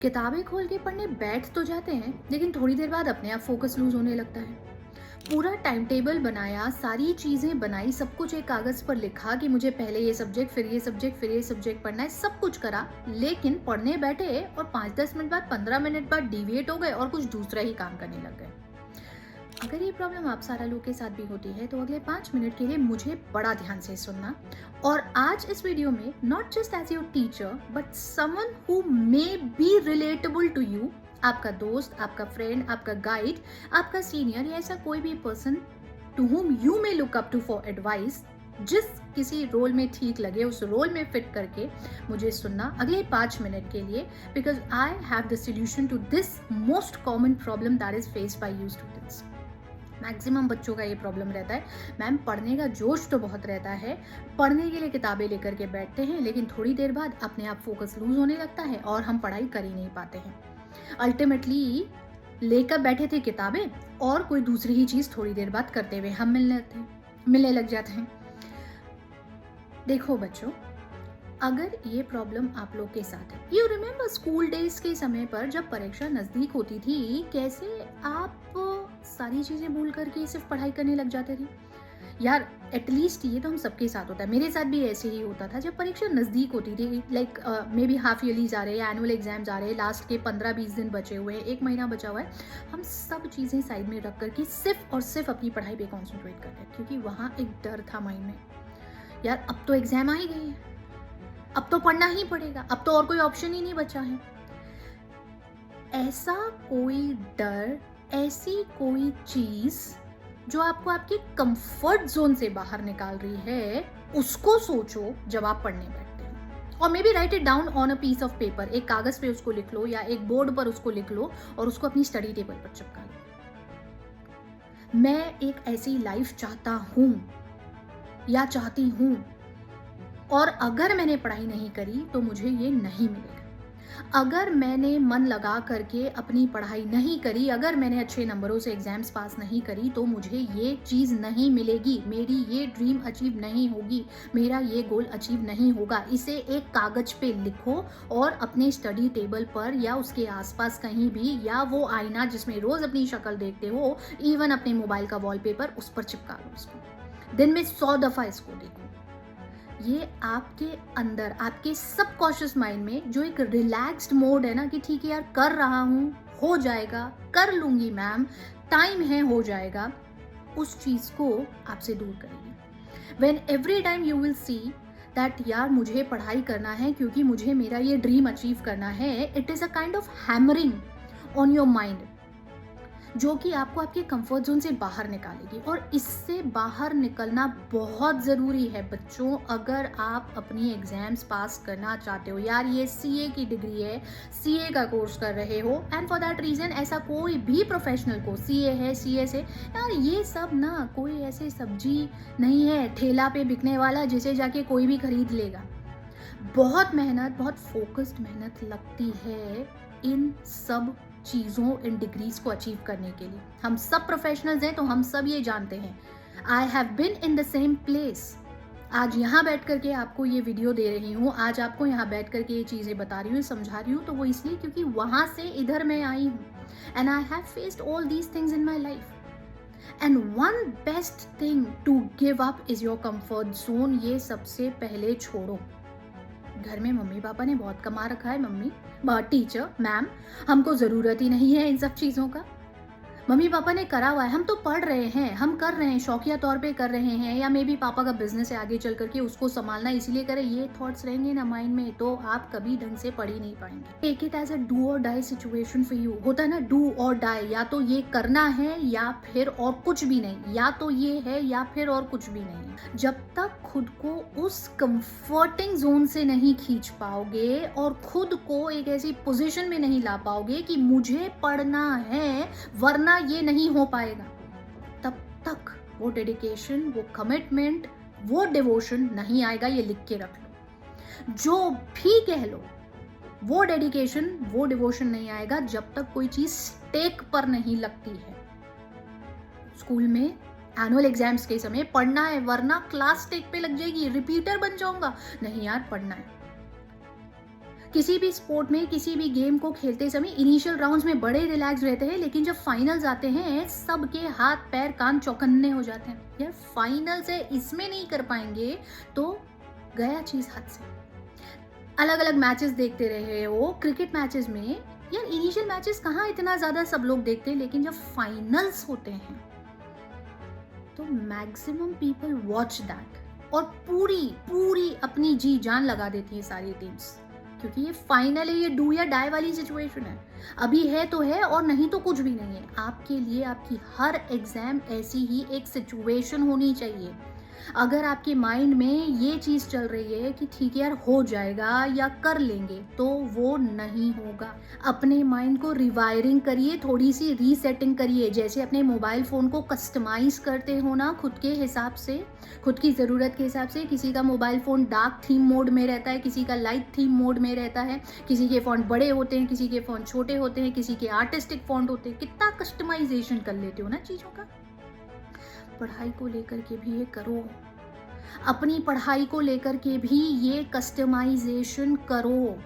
किताबें खोल के पढ़ने बैठ तो जाते हैं, लेकिन थोड़ी देर बाद अपने आप फोकस लूज होने लगता है। पूरा टाइम टेबल बनाया, सारी चीजें बनाई, सब कुछ एक कागज पर लिखा कि मुझे पहले ये सब्जेक्ट, फिर ये सब्जेक्ट, फिर ये सब्जेक्ट पढ़ना है, सब कुछ करा। लेकिन पढ़ने बैठे और 5-10 मिनट बाद, 15 मिनट बाद डिविएट हो गए और कुछ दूसरा ही काम करने लग गए। अगर ये प्रॉब्लम आप सारा लोग के साथ भी होती है तो अगले 5 मिनट के लिए मुझे बड़ा ध्यान से सुनना। और आज इस वीडियो में not just as your teacher but someone who may be relatable to you, आपका दोस्त, आपका फ्रेंड, आपका गाइड, आपका सीनियर या ऐसा कोई भी person to whom you may look up to for advice, जिस किसी रोल में ठीक लगे उस रोल में फिट करके मुझे सुनना अगले 5 मिनट के लिए, because I have the solution to this most common problem that is faced by you students. Maximum बच्चों का ये प्रॉब्लम रहता है, मैम पढ़ने का जोश तो बहुत रहता है, पढ़ने के लिए किताबें लेकर के बैठते हैं, लेकिन थोड़ी देर बाद अपने आप फोकस लूज होने लगता है और हम पढ़ाई कर ही नहीं पाते हैं। अल्टीमेटली लेकर बैठे थे किताबें और कोई दूसरी ही चीज थोड़ी देर बाद करते हुए हम मिलने लग जाते हैं। देखो बच्चों, अगर ये प्रॉब्लम आप लोग के साथ है, यू रिमेम्बर स्कूल डेज के समय पर जब परीक्षा नजदीक होती थी, कैसे आप सारी चीजें भूल करके सिर्फ पढ़ाई करने लग जाते थे। यार एटलीस्ट ये तो हम सबके साथ होता है, मेरे साथ भी ऐसे ही होता था। जब परीक्षा नजदीक होती थी, लाइक मे बी हाफ ईयरलीज आ रहे हैं, एनुअल एग्जाम्स आ रहे हैं, लास्ट के 15-20 दिन बचे हुए हैं, 1 महीना बचा हुआ है, हम सब चीजें साइड में रख करके सिर्फ और सिर्फ अपनी पढ़ाई पे कॉन्सेंट्रेट करते हैं, क्योंकि वहाँ एक डर था माइंड में, यार अब तो एग्जाम आ ही गई है, अब तो पढ़ना ही पड़ेगा, अब तो और कोई ऑप्शन ही नहीं बचा है। ऐसा कोई डर, ऐसी कोई चीज जो आपको आपके कंफर्ट जोन से बाहर निकाल रही है, उसको सोचो जब आप पढ़ने बैठते हो। और may be write it down on a piece of paper, एक कागज पे उसको लिख लो या एक बोर्ड पर उसको लिख लो और उसको अपनी स्टडी टेबल पर चिपका लो। मैं एक ऐसी लाइफ चाहता हूं या चाहती हूं, और अगर मैंने पढ़ाई नहीं करी तो मुझे ये नहीं मिलेगा। अगर मैंने मन लगा करके अपनी पढ़ाई नहीं करी, अगर मैंने अच्छे नंबरों से एग्जाम्स पास नहीं करी तो मुझे ये चीज़ नहीं मिलेगी, मेरी ये ड्रीम अचीव नहीं होगी, मेरा ये गोल अचीव नहीं होगा। इसे एक कागज पे लिखो और अपने स्टडी टेबल पर या उसके आसपास कहीं भी, या वो आईना जिसमें रोज अपनी शक्ल देखते हो, इवन अपने मोबाइल का वॉलपेपर, उस पर चिपका लो उसको। दिन में 100 दफा इसको देखो। ये आपके अंदर, आपके सबकॉन्शियस माइंड में जो एक रिलैक्स्ड मोड है ना, कि ठीक है यार कर रहा हूँ, हो जाएगा, कर लूंगी मैम, टाइम है, हो जाएगा, उस चीज को आपसे दूर करेगी। When every time you will see that यार मुझे पढ़ाई करना है क्योंकि मुझे मेरा ये ड्रीम अचीव करना है, it is a kind of hammering on your mind, जो कि आपको आपके कंफर्ट जोन से बाहर निकालेगी। और इससे बाहर निकलना बहुत ज़रूरी है बच्चों, अगर आप अपनी एग्जाम्स पास करना चाहते हो। यार ये सीए की डिग्री है, सीए का कोर्स कर रहे हो, एंड फॉर दैट रीज़न ऐसा कोई भी प्रोफेशनल को, सीए है, सीए से, यार ये सब ना कोई ऐसे सब्जी नहीं है ठेला पे बिकने वाला जिसे जाके कोई भी खरीद लेगा। बहुत मेहनत, बहुत फोकस्ड मेहनत लगती है इन सब चीज़ों, इन डिग्रीज को अचीव करने के लिए। हम सब प्रोफेशनल्स हैं तो हम सब ये जानते हैं। I have been in the same place. आज यहाँ बैठ करके आपको ये वीडियो दे रही हूँ, आज आपको यहाँ बैठ करके ये चीज़ें बता रही हूँ, समझा रही हूँ, तो वो इसलिए क्योंकि वहाँ से इधर मैं आई हूँ, and I have faced all these things in my life. And one best thing to give up is your comfort zone. ये सबसे पहले छोड़ो। घर में मम्मी पापा ने बहुत कमा रखा है, मम्मी, टीचर, मैम, हमको ज़रूरत ही नहीं है इन सब चीज़ों का। मम्मी पापा ने करा हुआ है, हम तो पढ़ रहे हैं, हम कर रहे हैं, शौकिया तौर पे कर रहे हैं, या मे बी पापा का बिजनेस है आगे चल करके उसको संभालना इसीलिए करे। ये थॉट्स रहेंगे ना माइंड में तो आप कभी ढंग से पढ़ ही नहीं पाएंगे। Take it as a do or die situation for you. होता है ना डू और डाई, या तो ये करना है या फिर और कुछ भी नहीं, या तो ये है या फिर और कुछ भी नहीं। जब तक खुद को उस कंफर्टिंग जोन से नहीं खींच पाओगे और खुद को एक ऐसी पोजीशन में नहीं ला पाओगे कि मुझे पढ़ना है वरना ये नहीं हो पाएगा, तब तक वो डेडिकेशन, वो कमिटमेंट, वो डिवोशन नहीं आएगा। ये लिख के रख लो। जो भी कह लो, वो डेडिकेशन, वो डिवोशन नहीं आएगा जब तक कोई चीज स्टेक पर नहीं लगती है। स्कूल में एनुअल एग्जाम्स के समय पढ़ना है वरना क्लास स्टेक पे लग जाएगी, रिपीटर बन जाऊंगा, नहीं यार पढ़ना है। किसी भी स्पोर्ट में, किसी भी गेम को खेलते समय इनिशियल राउंड्स में बड़े रिलैक्स रहते हैं, लेकिन जब फाइनल्स आते हैं सबके हाथ पैर कान चौकन्ने हो जाते हैं। यार फाइनल्स है, इसमें नहीं कर पाएंगे तो गया चीज हाथ से। अलग अलग मैचेस देखते रहे हो, क्रिकेट मैचेस में यार इनिशियल मैचेस कहाँ इतना ज्यादा सब लोग देखते हैं, लेकिन जब फाइनल्स होते हैं तो मैक्सिमम पीपल वॉच दैट और पूरी पूरी अपनी जी जान लगा देती है सारी टीम्स, क्योंकि ये फाइनल है, ये डू या डाई वाली सिचुएशन है। अभी है तो है और नहीं तो कुछ भी नहीं है। आपके लिए आपकी हर एग्जाम ऐसी ही एक सिचुएशन होनी चाहिए। अगर आपके माइंड में ये चीज चल रही है कि ठीक है यार हो जाएगा या कर लेंगे, तो वो नहीं होगा। अपने माइंड को रिवायरिंग करिए, थोड़ी सी रीसेटिंग करिए। जैसे अपने मोबाइल फोन को कस्टमाइज करते हो ना खुद के हिसाब से, खुद की जरूरत के हिसाब से। किसी का mobile phone dark theme mode में रहता है, किसी का लाइट थीम मोड में रहता है, किसी के फॉन्ट बड़े होते हैं, किसी के फॉन्ट छोटे होते हैं, किसी के आर्टिस्टिक फॉन्ट होते हैं। कितना कस्टमाइजेशन कर लेते हो ना चीजों का। पढ़ाई को लेकर के भी ये करो, अपनी पढ़ाई को लेकर के भी ये कस्टमाइजेशन करो।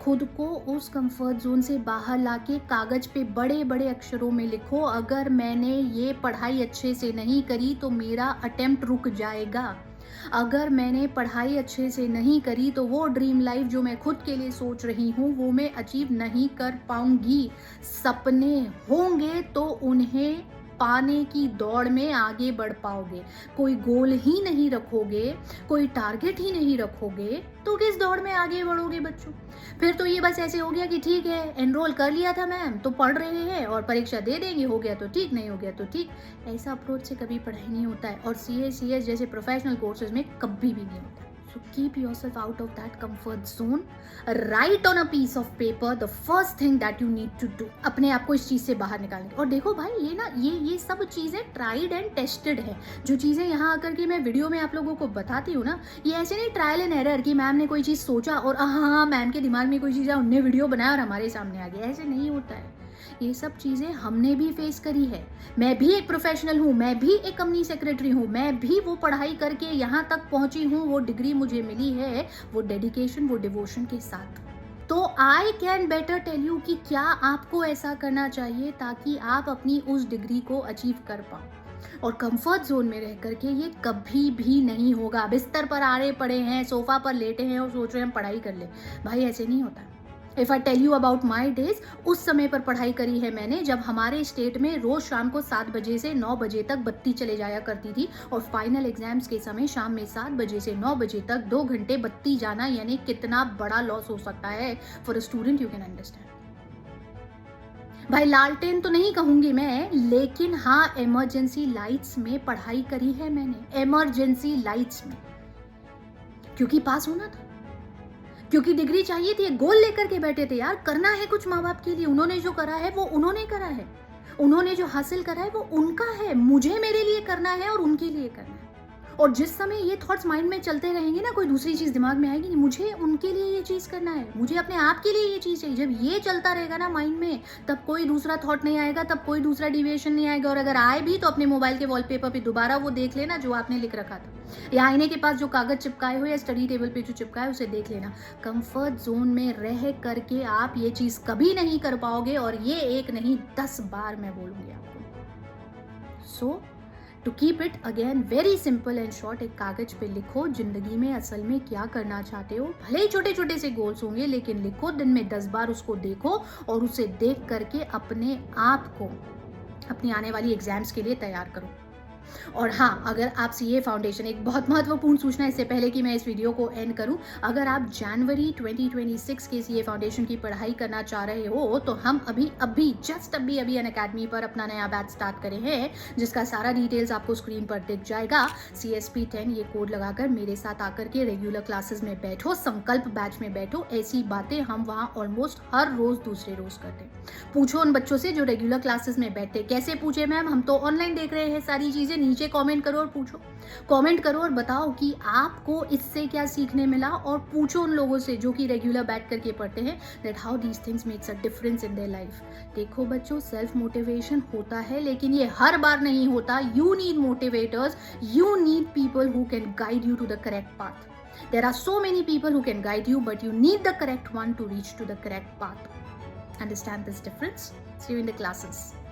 खुद को उस कंफर्ट जोन से बाहर लाके कागज पे बड़े बड़े अक्षरों में लिखो, अगर मैंने ये पढ़ाई अच्छे से नहीं करी तो मेरा अटेम्प्ट रुक जाएगा। अगर मैंने पढ़ाई अच्छे से नहीं करी तो वो ड्रीम लाइफ जो मैं खुद के लिए सोच रही हूँ वो मैं अचीव नहीं कर पाऊंगी। सपने होंगे तो उन्हें पाने की दौड़ में आगे बढ़ पाओगे। कोई गोल ही नहीं रखोगे, कोई टारगेट ही नहीं रखोगे तो किस दौड़ में आगे बढ़ोगे बच्चों। फिर तो ये बस ऐसे हो गया कि ठीक है एनरोल कर लिया था मैम तो पढ़ रहे हैं और परीक्षा दे देंगे, हो गया तो ठीक, नहीं हो गया तो ठीक। ऐसा अप्रोच से कभी पढ़ाई नहीं होता है और CS जैसे प्रोफेशनल कोर्सेज में कभी भी नहीं होता। So keep yourself out of that comfort zone. Write on a piece of paper the first thing that you need to do. अपने आप को इस चीज से बाहर निकालने की। और देखो भाई ये ना ये सब चीजें ट्राइड एंड टेस्टेड है। जो चीजें यहाँ आकर के मैं वीडियो में आप लोगों को बताती हूँ ना, ये ऐसे नहीं ट्रायल एंड एरर कि मैम ने कोई चीज सोचा और हाँ मैम के दिमाग में कोई चीज है, उनने वीडियो बनाया और हमारे सामने आ गया। ऐसे नहीं होता है। ये सब चीजें हमने भी फेस करी है। मैं भी एक प्रोफेशनल हूँ, मैं भी एक कंपनी सेक्रेटरी हूँ, मैं भी वो पढ़ाई करके यहाँ तक पहुंची हूँ, वो डिग्री मुझे मिली है वो डेडिकेशन, वो डिवोशन के साथ। तो I can better tell you कि क्या आपको ऐसा करना चाहिए ताकि आप अपनी उस डिग्री को अचीव कर पाओ। और कंफर्ट जोन में रह करके ये कभी भी नहीं होगा। बिस्तर पर आड़े पड़े हैं, सोफा पर लेटे हैं और सोच रहे हैं हम पढ़ाई कर ले, भाई ऐसे नहीं होता। If I tell you about my days, उस समय पर पढ़ाई करी है मैंने जब हमारे स्टेट में रोज शाम को 7 बजे से 9 बजे तक बत्ती चले जाया करती थी और फाइनल एग्जाम्स के समय शाम में 7 बजे से 9 बजे तक 2 घंटे बत्ती जाना, यानी कितना बड़ा लॉस हो सकता है for a student, you can understand. भाई लालटेन तो नहीं कहूंगी मैं, लेकिन हाँ इमरजेंसी लाइट्स में पढ़ाई करी है मैंने, इमरजेंसी लाइट्स में, क्योंकि पास होना था, क्योंकि डिग्री चाहिए थी। गोल लेकर के बैठे थे यार, करना है कुछ माँ बाप के लिए। उन्होंने जो करा है वो उन्होंने करा है, उन्होंने जो हासिल करा है वो उनका है, मुझे मेरे लिए करना है और उनके लिए करना है। और जिस समय ये थॉट्स माइंड में चलते रहेंगे ना, कोई दूसरी चीज दिमाग में आएगी, मुझे उनके लिए ये चीज करना है, मुझे अपने आप के लिए ये चीज चाहिए। जब ये चलता रहेगा ना माइंड में, तब कोई दूसरा थॉट नहीं आएगा, तब कोई दूसरा डिविएशन नहीं आएगा। और अगर आए भी तो अपने मोबाइल के वॉलपेपर पे दोबारा वो देख लेना जो आपने लिख रखा था, या आईने के पास जो कागज चिपकाए हो या स्टडी टेबल पे जो चिपकाए उसे देख लेना। कंफर्ट जोन में रह करके आप ये चीज कभी नहीं कर पाओगे, और ये एक नहीं 10 बार मैं बोलूंगी आपको। So to keep it again very simple and short, एक कागज पे लिखो जिंदगी में असल में क्या करना चाहते हो। भले ही छोटे छोटे से गोल्स होंगे, लेकिन लिखो, दिन में 10 बार उसको देखो और उसे देख करके अपने आप को अपनी आने वाली एग्जाम्स के लिए तैयार करो। और हाँ, अगर आप CA फाउंडेशन, एक बहुत महत्वपूर्ण सूचना इससे पहले कि मैं इस वीडियो को एंड करूं, अगर आप जनवरी 2026 के CA फाउंडेशन की पढ़ाई करना चाह रहे हो तो हम अभी जस्ट अभी अनअकैडमी पर अपना नया बैच स्टार्ट करे हैं, जिसका सारा डिटेल्स आपको स्क्रीन पर दिख जाएगा। CSP10 ये कोड लगाकर मेरे साथ आकर के रेगुलर क्लासेस में बैठो, संकल्प बैच में बैठो। ऐसी बातें हम वहाँ ऑलमोस्ट हर रोज दूसरे रोज करते हैं। पूछो उन बच्चों से जो रेगुलर क्लासेस में बैठते। कैसे पूछे मैम, हम तो ऑनलाइन देख रहे हैं सारी चीजें। नीचे कमेंट करो और पूछो, कमेंट करो और बताओ कि आपको इससे क्या सीखने मिला, और पूछो उन लोगों से जो कि रेगुलर बैठ करके पढ़ते हैं, that how these things makes a difference in their life. देखो बच्चों, सेल्फ मोटिवेशन होता है लेकिन ये हर बार नहीं होता। You need motivators, you need people who can guide you to the correct path. There are so many people who can guide you, but you need the correct one to reach to the correct path. Understand this difference? See you in the classes.